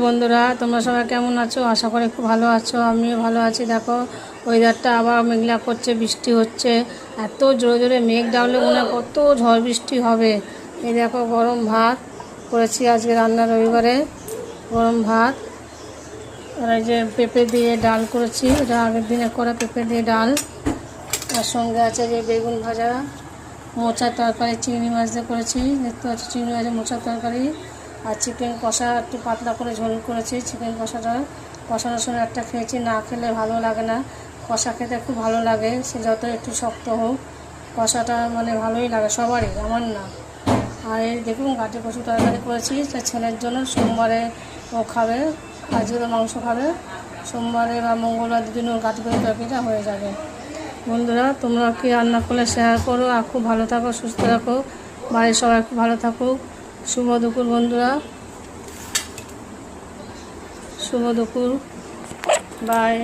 বন্ধুরা, তোমরা সবাই কেমন আছো? আশা করি খুব ভালো আছো। আমিও ভালো আছি। দেখো ওয়েদারটা আবার মেঘলা করছে, বৃষ্টি হচ্ছে। এত জোরে জোরে মেঘ ডাকলে মনে হয় কত ঝড় বৃষ্টি হবে। এই দেখো গরম ভাত করেছি আজকে রান্না, রবিবারে গরম ভাত। আর এই যে পেঁপে দিয়ে ডাল করেছি, এটা আগের দিনে করা পেঁপে দিয়ে ডাল। আর সঙ্গে আছে যে বেগুন ভাজা, মোচার তরকারি, চিংড়ি মাছ দিয়ে করেছি। দেখতে পাচ্ছি চিংড়ি মাছের মোচার তরকারি। আর চিকেন কষা একটু পাতলা করে ঝোল করেছি। চিকেন কষাটা কষানোর সময় একটা খেয়েছি, না খেলে ভালো লাগে না। কষা খেতে খুব ভালো লাগে, সে যত একটু শক্ত হোক, কষাটা মানে ভালোই লাগে সবারই, আমার না। আর এই দেখুন গাটি কচু তরকারি করেছি, তা ছেলের জন্য। সোমবারে ও খাবে, আজকে মাংস খাবে। সোমবারে বা মঙ্গলবার দুদিন ওর গাটি কচু তরকারিটা হয়ে যাবে। বন্ধুরা, তোমরা কি রান্না করলে শেয়ার করো। আর খুব ভালো থাকো, সুস্থ থাকো, বাড়ির সবাই খুব ভালো থাকুক। শুভ দুপুর বন্ধুরা, শুভ দুপুর, বাই।